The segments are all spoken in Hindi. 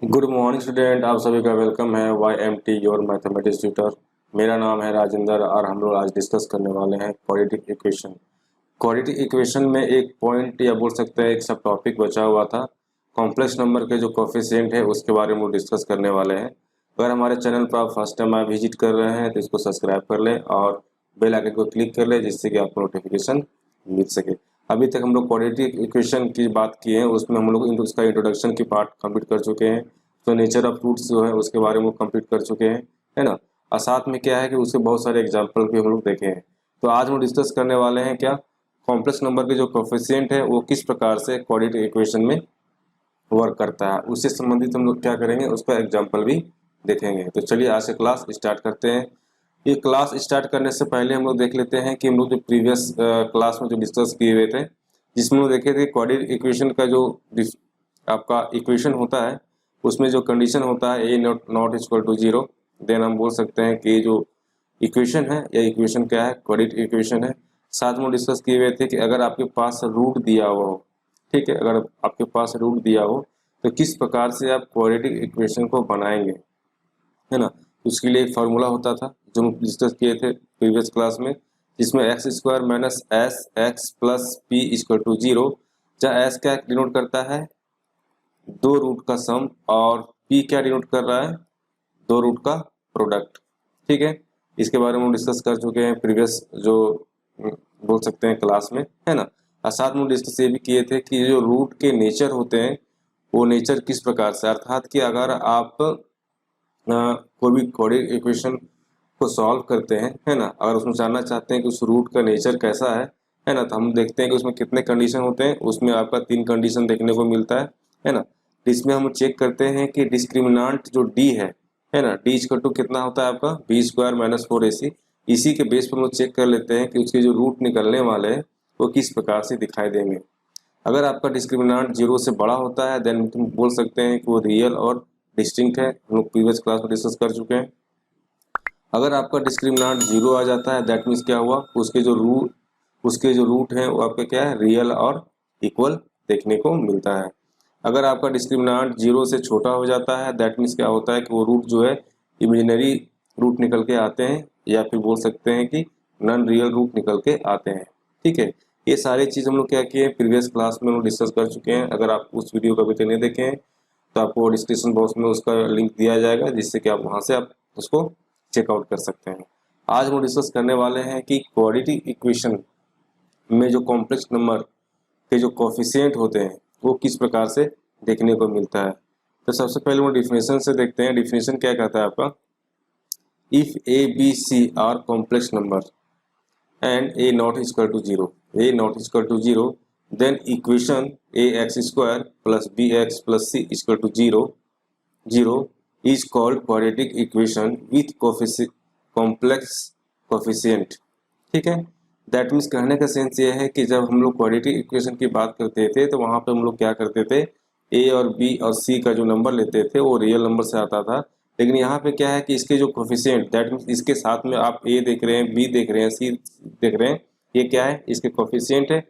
गुड मॉर्निंग स्टूडेंट, आप सभी का वेलकम है YMT योर मैथमेटिक्स ट्यूटर। मेरा नाम है राजेंद्र और हम लोग आज डिस्कस करने वाले हैं क्वाड्रेटिक इक्वेशन। क्वाड्रेटिक इक्वेशन में एक पॉइंट या बोल सकते हैं एक सब टॉपिक बचा हुआ था। कॉम्प्लेक्स नंबर के जो कोफिशिएंट है उसके बारे में डिस्कस करने वाले हैं। अगर हमारे चैनल पर आप फर्स्ट टाइम आप विजिट कर रहे हैं तो इसको सब्सक्राइब कर लें और बेल आइकन को क्लिक कर लें जिससे कि आपको नोटिफिकेशन मिल सके। अभी तक हम लोग क्वाड्रेटिक इक्वेशन की बात की है, उसमें हम लोग उसका इंट्रोडक्शन की पार्ट कंप्लीट कर चुके हैं। तो नेचर ऑफ फ्रूट्स जो है उसके बारे में कंप्लीट कर चुके हैं, है ना। और साथ में क्या है कि उसके बहुत सारे एग्जाम्पल भी हम लोग देखे हैं। तो आज हम डिस्कस करने वाले हैं क्या कॉम्प्लेक्स नंबर के जो कोफिशिएंट है वो किस प्रकार से क्वाड्रेटिक इक्वेशन में वर्क करता है, उससे संबंधित हम लोग क्या करेंगे उसका एग्जाम्पल भी देखेंगे। तो चलिए आज से क्लास स्टार्ट करते हैं। ये क्लास स्टार्ट करने से पहले हम लोग देख लेते हैं कि हम लोग जो प्रीवियस क्लास में जो डिस्कस किए हुए थे, जिसमें हम लोग देखे थे क्वाड्रेटिक इक्वेशन का जो आपका इक्वेशन होता है उसमें जो कंडीशन होता है A not equal to zero, then हम बोल सकते हैं कि जो इक्वेशन है या इक्वेशन क्या है, क्वाड्रेटिक इक्वेशन है। साथ में डिस्कस किए हुए थे कि अगर आपके पास रूट दिया हुआ हो, ठीक है, अगर आपके पास रूट दिया हो तो किस प्रकार से आप क्वाड्रेटिक इक्वेशन को बनाएंगे, है ना। उसके लिए एक फार्मूला होता था जो हम डिस्कस किए थे प्रीवियस क्लास में, जिसमें x square minus s x plus p equal to zero, जहाँ एस क्या डिनोट करता है दो रूट का सम और पी क्या डिनोट कर रहा है दो रूट का प्रोडक्ट। ठीक है, इसके बारे में हम डिस्कस कर चुके हैं प्रीवियस जो बोल सकते हैं क्लास में, है ना। और साथ में डिस्कस ये भी किए थे कि जो रूट के नेचर होते हैं वो नेचर किस प्रकार से, अर्थात कि अगर आप कोई भी क्वाड्रेटिक इक्वेशन को सॉल्व करते हैं, है ना, अगर उसमें जानना चाहते हैं कि उस रूट का नेचर कैसा है ना, तो हम देखते हैं कि उसमें कितने कंडीशन होते हैं। उसमें आपका 3 कंडीशन देखने को मिलता है ना। तो इसमें हम चेक करते हैं कि डिस्क्रिमिनांट जो डी है ना, डी इक्वल टू कितना होता है आपका बी स्क्वायर माइनस 4ac। इसी के बेस पर हम लोग चेक कर लेते हैं कि उसके जो रूट निकलने वाले हैं वो किस प्रकार से दिखाई देंगे। अगर आपका डिस्क्रिमिनांट जीरो से बड़ा होता है देन तुम बोल सकते हैं कि वो रियल और डिस्टिंक्ट है, हम लोग प्रीवियस क्लास में डिस्कस कर चुके हैं। अगर आपका डिस्क्रिमिनांट जीरो आ जाता है दैट मीन्स क्या हुआ, उसके जो रूट हैं वो आपका क्या है रियल और इक्वल देखने को मिलता है। अगर आपका डिस्क्रिमिनांट जीरो से छोटा हो जाता है दैट मीन्स क्या होता है कि वो रूट जो है इमेजिनरी रूट निकल के आते हैं, या फिर बोल सकते हैं कि नॉन रियल रूट निकल के आते हैं। ठीक है, ये सारी चीज़ हम लोग क्या किए प्रीवियस क्लास में हम लोग डिस्कस कर चुके हैं। अगर आप उस वीडियो को अभी तक नहीं देखे हैं तो आपको डिस्क्रिप्शन बॉक्स में उसका लिंक दिया जाएगा जिससे कि आप वहाँ से आप उसको चेकआउट कर सकते हैं। आज हम डिस्कस करने वाले हैं कि क्वाड्रेटिक इक्वेशन में जो कॉम्प्लेक्स नंबर के जो कोफिशिएंट होते हैं वो किस प्रकार से देखने को मिलता है। तो सबसे पहले वो डिफिनेशन से देखते हैं। डिफिनेशन क्या कहता है आपका, if a b c are complex number and a not equal to 0, a not equal to 0, then equation ax square plus bx plus c equal to 0 is called quadratic equation with complex coefficient। ठीक है, दैट मीन्स कहने का सेंस ये है कि जब हम लोग क्वाड्रेटिक इक्वेशन की बात करते थे तो वहाँ पे हम लोग क्या करते थे, ए और बी और सी का जो नंबर लेते थे वो रियल नंबर से आता था। लेकिन यहाँ पे क्या है कि इसके जो कोफिशिएंट दैट मीन्स इसके साथ में आप ए देख रहे हैं, बी देख रहे हैं, सी देख रहे हैं, ये क्या है इसके कोफिशिएंट है।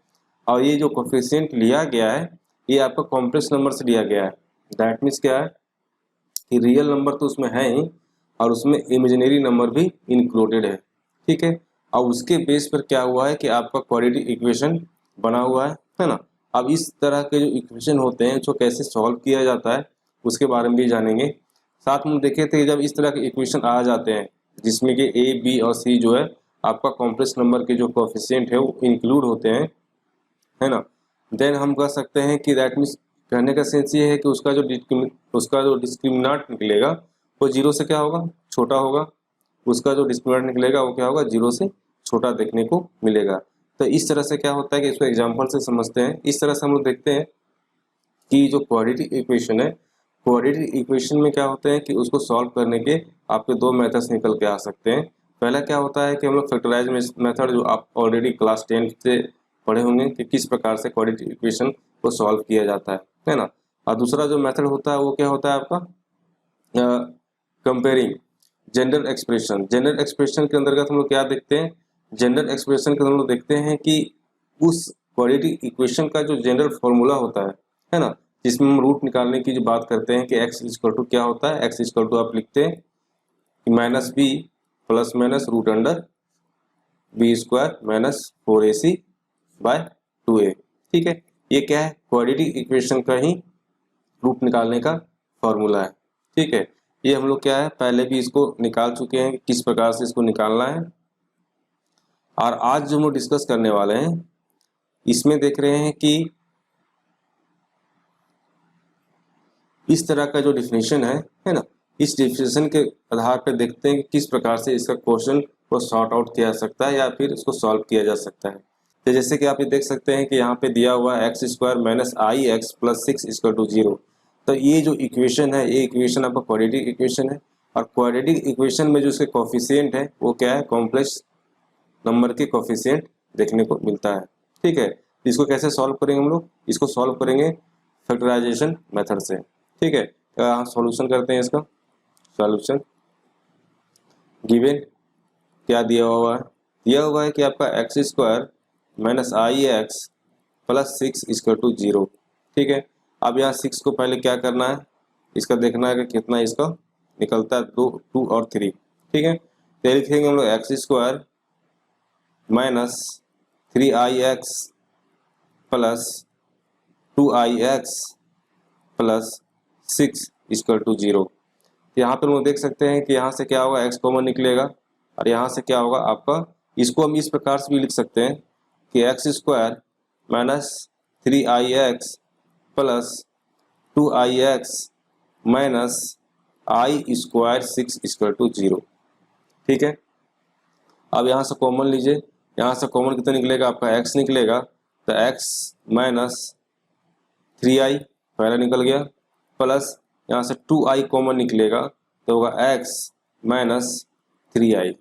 और ये जो कोफिशिएंट लिया गया है ये आपका कॉम्प्लेक्स नंबर से लिया गया है। दैट मीन्स क्या है कि रियल नंबर तो उसमें है ही और उसमें इमेजिनरी नंबर भी इंक्लूडेड है। ठीक है, और उसके बेस पर क्या हुआ है कि आपका क्वाड्रेटिक इक्वेशन बना हुआ है ना। अब इस तरह के जो इक्वेशन होते हैं जो कैसे सॉल्व किया जाता है उसके बारे में भी जानेंगे। साथ में देखे थे जब इस तरह के इक्वेशन आ जाते हैं जिसमें कि ए बी और सी जो है आपका कॉम्प्लेक्स नंबर के जो कोफिशिएंट है वो इंक्लूड होते हैं, है ना, देन हम कह सकते हैं कि दैट मीन्स कहने का सेंस ये है कि उसका जो डिस्क्रिमिनांट निकलेगा वो जीरो से क्या होगा छोटा होगा, उसका जो डिस्क्रिमिनांट निकलेगा वो क्या होगा जीरो से छोटा देखने को मिलेगा। तो इस तरह से क्या होता है कि इसको एग्जांपल से समझते हैं। इस तरह से हम लोग देखते हैं कि जो क्वाड्रेटिक इक्वेशन है, क्वाड्रेटिक इक्वेशन में क्या होता है कि उसको सॉल्व करने के आपके दो मेथड्स निकल के आ सकते हैं। पहला क्या होता है कि हम लोग फैक्टराइज मेथड, जो आप ऑलरेडी क्लास 10 से पढ़े होंगे कि किस प्रकार से क्वाड्रेटिक इक्वेशन को सॉल्व किया जाता है ना। और दूसरा जो मेथड होता है वो क्या होता है आपका comparing general expression. General expression के अंतर्गत हम लोग क्या देखते हैं, जनरल एक्सप्रेशन के अंदर हम लोग देखते हैं कि उस क्वाड्रेटिक इक्वेशन का जो जनरल फॉर्मूला होता है ना, जिसमें हम रूट निकालने की जो बात करते हैं कि x इक्वल टू क्या होता है, x इक्वल टू आप लिखते हैं कि minus b plus minus root under b square minus 4ac by 2a। ठीक है, ये क्या है, क्वाड्रेटिक इक्वेशन का ही रूट निकालने का फॉर्मूला है। ठीक है, ये हम लोग क्या है पहले भी इसको निकाल चुके हैं कि किस प्रकार से इसको निकालना है, और आज जो हम लोग डिस्कस करने वाले हैं इसमें देख रहे हैं कि इस तरह का जो डिफिनेशन है ना, इस डिफिनेशन के आधार पर देखते हैं कि किस प्रकार से इसका क्वेश्चन को सॉर्ट आउट किया जा सकता है या फिर इसको सॉल्व किया जा सकता है। तो जैसे कि आप ये देख सकते हैं कि यहाँ पे दिया हुआ है x square minus i x plus 6 equal to 0। तो ये जो इक्वेशन है, ये इक्वेशन आपका क्वाड्रेटिक इक्वेशन है, और क्वाड्रेटिक इक्वेशन में जो इसके कोफिशिएंट है वो क्या है, कॉम्प्लेक्स नंबर के कोफिशिएंट देखने को मिलता है। ठीक है, इसको कैसे सॉल्व करेंगे हम लोग, इसको सॉल्व करेंगे फैक्टराइजेशन मेथड से। ठीक है, तो सॉल्यूशन करते हैं इसका। सॉल्यूशन गिवन क्या दिया हुआ है, दिया हुआ है कि आपका x square minus i x plus 6 equal to 0। ठीक है, अब यहाँ 6 को पहले क्या करना है, इसका देखना है कि कितना इसका निकलता है, 2 और 3। ठीक है, तो लिखेंगे हम लोग x square minus 3i x plus 2i x plus 6 equal to 0। यहाँ पर हम लोग देख सकते हैं कि यहाँ से क्या होगा, x कॉमन निकलेगा, और यहाँ से क्या होगा आपका, इसको हम इस प्रकार से भी लिख सकते हैं कि x square minus 3i x plus 2i x minus i square 6 equal to 0। ठीक है, अब यहाँ से कॉमन लीजिए, यहाँ से कॉमन कितना निकलेगा आपका, x निकलेगा, तो x माइनस 3i पहला निकल गया, प्लस यहाँ से 2i कॉमन निकलेगा तो होगा x माइनस 3i,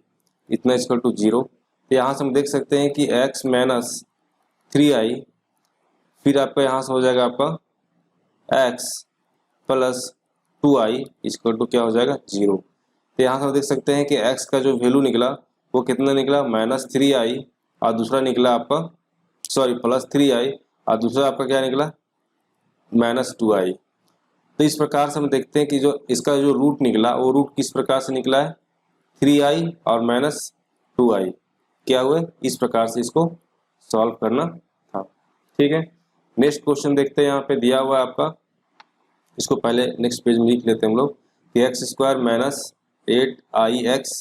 इतना इक्वल टू 0। तो यहाँ से हम देख सकते हैं कि x माइनस 3i, फिर आपका यहाँ से हो जाएगा आपका x plus 2i equal to क्या हो जाएगा 0। तो यहाँ से हम देख सकते हैं कि x का जो वैल्यू निकला वो कितना निकला, माइनस 3i, और दूसरा निकला आपका प्लस 3i, और दूसरा आपका क्या निकला, माइनस 2i। तो इस प्रकार से हम देखते हैं कि जो इसका जो रूट निकला वो रूट किस प्रकार से निकला है, 3i और माइनस 2i, क्या हुए, इस प्रकार से इसको सॉल्व करना था। ठीक है, नेक्स्ट क्वेश्चन देखते हैं, यहाँ पे दिया हुआ है आपका, इसको पहले नेक्स्ट पेज में लिख लेते हैं हम लोग कि x square minus 8i x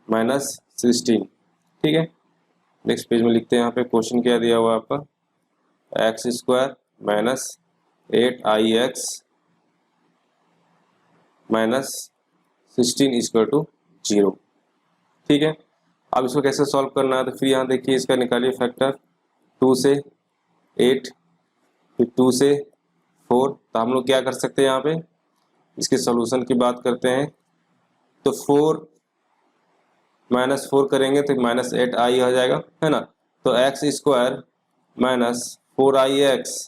minus 16। ठीक है, नेक्स्ट पेज में लिखते हैं, यहाँ पे क्वेश्चन क्या दिया हुआ है आपका, x square minus 8i x minus 16 equal to 0। ठीक है, अब इसको कैसे सॉल्व करना है, तो फिर यहाँ देखिए इसका निकालिए फैक्टर, 2 से 8 फिर 2 से 4। तो हम लोग क्या कर सकते हैं, यहाँ पे इसके सॉल्यूशन की बात करते हैं, तो 4 माइनस 4 करेंगे तो माइनस 8i हो जाएगा, है ना। तो x square minus 4i x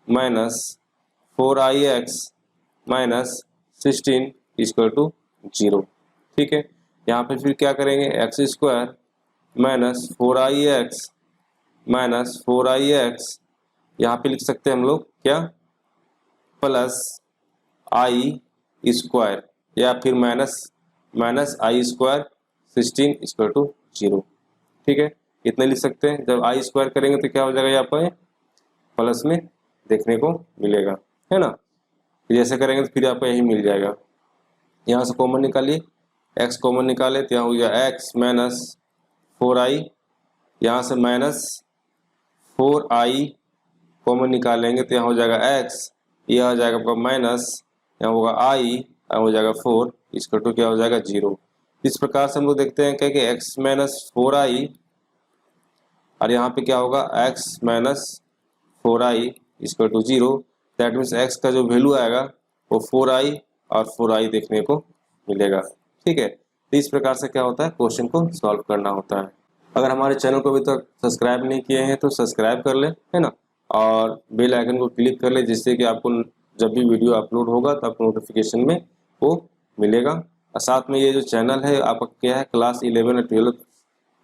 minus 4i x minus 16 equal to 0। ठीक है, यहाँ पे फिर क्या करेंगे, x square minus 4i x minus 4i x, यहाँ पे लिख सकते हैं हम लोग क्या, प्लस आई स्क्वायर, या फिर minus i square 16 equal to 0। ठीक है, इतने लिख सकते हैं। जब आई स्क्वायर करेंगे तो क्या हो जाएगा, यहाँ पर प्लस में देखने को मिलेगा, है ना। जैसे करेंगे तो फिर आपको यही मिल जाएगा। यहाँ से कॉमन निकालिए, x कॉमन निकाले तो यहाँ हो गया x माइनस 4i, यहाँ से माइनस 4i कॉमन निकालेंगे तो यहाँ हो जाएगा x, यह हो जाएगा आपका माइनस, यहाँ होगा i, यहाँ हो जाएगा 4 इसका टू क्या हो जाएगा 0। इस प्रकार से हम लोग देखते हैं क्या कि x माइनस 4i, और यहाँ पे क्या होगा x माइनस 4i इसका टू 0। दैट मीन्स x का जो वैल्यू आएगा वो 4i और 4i देखने को मिलेगा। ठीक है, तो इस प्रकार से क्या होता है, क्वेश्चन को सॉल्व करना होता है। अगर हमारे चैनल को अभी तक सब्सक्राइब नहीं किए हैं तो सब्सक्राइब कर ले, है ना, और बेल आइकन को क्लिक कर ले, जिससे कि आपको जब भी वीडियो अपलोड होगा तो आपको नोटिफिकेशन में वो मिलेगा। और साथ में ये जो चैनल है आपका क्या है, क्लास 11 और 12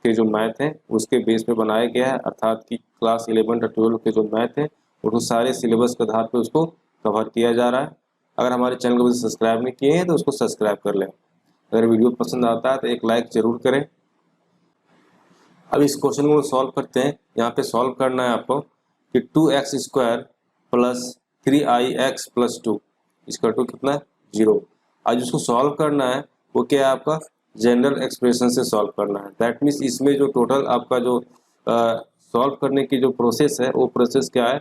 के जो मैथ हैं उसके बेस पे बनाया गया है, अर्थात कि क्लास 11 और 12 के जो मैथ हैं वो सारे सिलेबस के आधार पे उसको कवर किया जा रहा है। अगर हमारे चैनल को सब्सक्राइब नहीं किए हैं तो उसको सब्सक्राइब कर लें। अगर वीडियो पसंद आता है तो एक लाइक ज़रूर करें। अब इस क्वेश्चन को सॉल्व करते हैं। यहाँ पे सॉल्व करना है आपको कि 2x² प्लस 3ix प्लस 2 इसका टू कितना है 0। आज जिसको सॉल्व करना है वो क्या है आपका जनरल एक्सप्रेशन से सॉल्व करना है। दैट मीन्स इसमें जो टोटल आपका जो सॉल्व करने की जो प्रोसेस है वो प्रोसेस क्या है,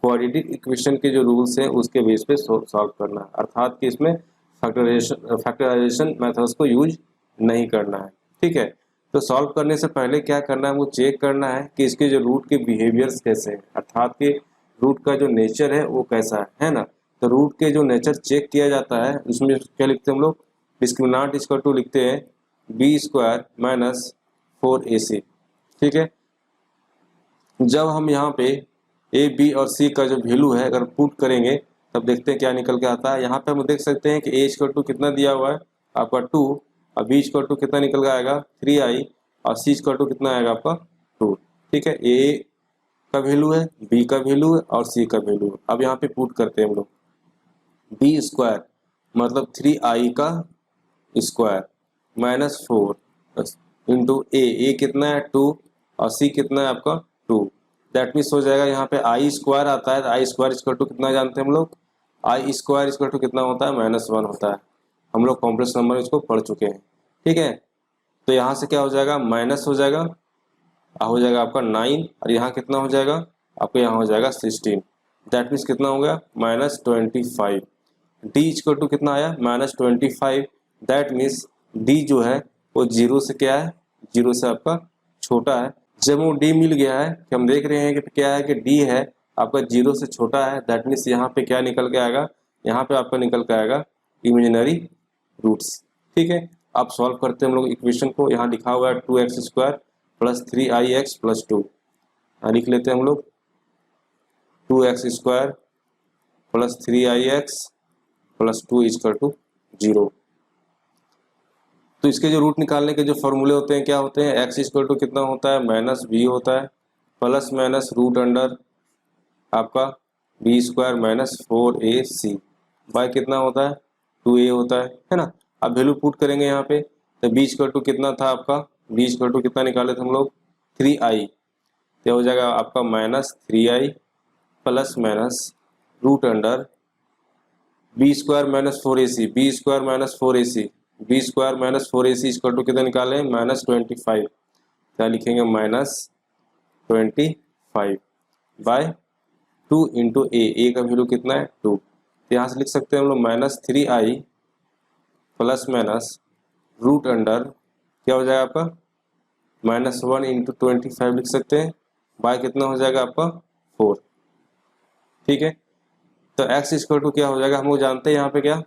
क्वाड्रेटिक इक्वेशन के जो रूल्स हैं उसके बेस पे सॉल्व करना है। अर्थात कि इसमें फैक्टराइजेशन मेथड्स को यूज नहीं करना है। ठीक है, तो सॉल्व करने से पहले क्या करना है, वो चेक करना है कि इसके जो रूट के बिहेवियर्स कैसे हैं, अर्थात कि रूट का जो नेचर है वो कैसा है ना। तो रूट के जो नेचर चेक किया जाता है उसमें क्या लिखते हैं हम लोग, डिस्क्रिमिनेंट इक्वल टू लिखते हैं b² माइनस 4ac। ठीक है, जब हम यहाँ पे a, b और c का जो वैल्यू है अगर पुट करेंगे तब देखते हैं क्या निकल के आता है। यहाँ पे हम देख सकते हैं कि a इक्वल टू कितना दिया हुआ है आपका 2 और b इक्वल टू कितना निकल के आएगा 3i और c इक्वल टू कितना आएगा आपका 2। ठीक है, a का वैल्यू है, b का वैल्यू है और c का वैल्यू है। अब यहाँ पे पुट करते हैं हम लोग b² मतलब 3i का स्क्वायर माइनस 4 इंटू a कितना है 2 और c कितना है आपका 2। दैट मीन्स हो जाएगा यहाँ पे i² आता है तो i² इक्वल टू कितना जानते हैं हम लोग, i² इक्वल टू कितना होता है -1 होता है। हम लोग कॉम्प्लेक्स नंबर इसको पढ़ चुके हैं। ठीक है, तो यहाँ से क्या हो जाएगा माइनस हो जाएगा आपका 9 और यहाँ कितना हो जाएगा आपको यहाँ हो जाएगा 16। दैट मीन्स कितना हो गया -25। डी इक्वल टू कितना आया -25। दैट मीन्स डी जो है वो 0 से क्या है 0 से आपका छोटा है। जब वो डी मिल गया है कि हम देख रहे हैं कि क्या है कि डी है आपका 0 से छोटा है। दैट मीन्स यहाँ पे क्या निकल के आएगा, यहाँ पे आपका निकल के आएगा इमेजिनरी रूट्स। ठीक है, आप सॉल्व करते हैं हम लोग इक्वेशन को। यहाँ लिखा हुआ है 2x² प्लस 3ix प्लस 2। यहाँ लिख लेते हैं हम लोग 2x² plus 3ix plus 2 equal to 0। तो इसके जो रूट निकालने के जो फॉर्मूले होते हैं क्या होते हैं, x इक्वल टू कितना होता है -b होता है प्लस माइनस रूट अंडर आपका b² माइनस 4ac बाय कितना होता है 2a होता है ना। अब वैल्यू पुट करेंगे यहाँ पे तो b इक्वल टू कितना था आपका, b इक्वल टू कितना निकाले थे हम लोग 3i, तो हो जाएगा आपका -3i plus minus root under b² minus 4ac, b² minus 4ac, b² minus 4ac equal to कितना निकाले -25। क्या लिखेंगे -25 बाय 2 इंटू a का वैल्यू कितना है 2। तो यहाँ से लिख सकते हैं हम लोग -3i plus minus root under क्या हो जाएगा आपका -1 इंटू 25 लिख सकते हैं बाय कितना हो जाएगा आपका 4। ठीक है, तो x इक्वल टू क्या हो जाएगा हम लोग जानते हैं यहाँ पे क्या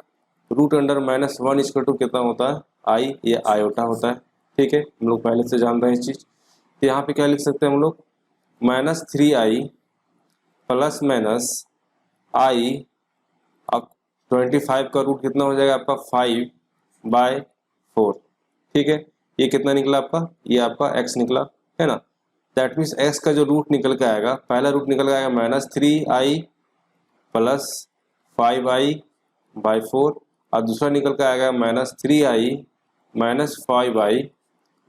रूट अंडर -1 इक्वल टू कितना होता है i, ये आयोटा होता है। ठीक है, हम लोग पहले से जानते हैं इस चीज। तो यहाँ पे क्या लिख सकते हैं हम लोग -3i प्लस माइनस i अब 25 का रूट कितना हो जाएगा आपका 5 बाय 4। ठीक है, ये कितना निकला आपका, ये आपका x निकला है ना। दैट मीन्स x का जो रूट निकल के आएगा, पहला रूट निकल के आएगा -3i प्लस 5i बाई 4 और दूसरा निकल के आएगा -3i माइनस 5i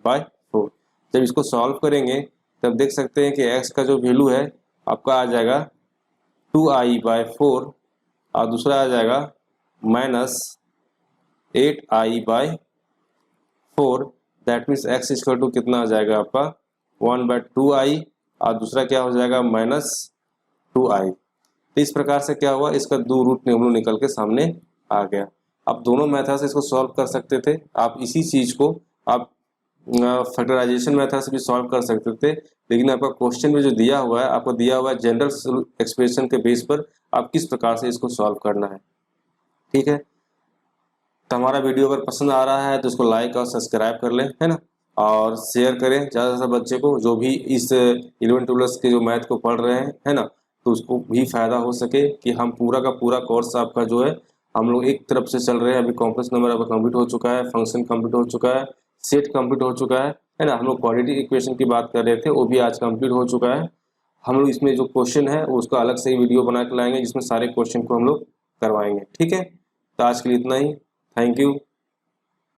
बाई 4। जब इसको सॉल्व करेंगे तब देख सकते हैं कि x का जो वैल्यू है आपका आ जाएगा 2i बाई 4 और दूसरा आ जाएगा -8i by 4। That means x equal to कितना आ जाएगा आपका 1/2i और दूसरा क्या हो जाएगा -2i। तो इस प्रकार से क्या हुआ, इसका दो रूट निकल के सामने आ गया। आप दोनों मेथड से इसको सॉल्व कर सकते थे। आप इसी चीज को आप फैक्टराइजेशन मेथड से भी सॉल्व कर सकते थे, लेकिन आपका क्वेश्चन में जो दिया हुआ है आपको दिया हुआ है जनरल एक्सप्रेशन के बेस पर आप किस प्रकार से इसको सॉल्व करना है। ठीक है, तो हमारा वीडियो अगर पसंद आ रहा है तो उसको लाइक और सब्सक्राइब कर लें, है ना, और शेयर करें ज़्यादा से ज़्यादा बच्चे को जो भी इस 11-12 के जो मैथ को पढ़ रहे हैं, है ना, तो उसको भी फायदा हो सके कि हम पूरा का पूरा कोर्स आपका जो है हम लोग एक तरफ से चल रहे हैं। अभी कॉम्प्लेक्स नंबर आपका कंप्लीट हो चुका है, फंक्शन कंप्लीट हो चुका है, सेट कंप्लीट हो चुका है ना। हम लोग क्वाड्रेटिक इक्वेशन की बात कर रहे थे, वो भी आज कंप्लीट हो चुका है। हम लोग इसमें जो क्वेश्चन है उसका अलग से ही वीडियो बना के लाएंगे जिसमें सारे क्वेश्चन को हम लोग करवाएंगे। ठीक है, तो आज के लिए इतना ही। Thank you.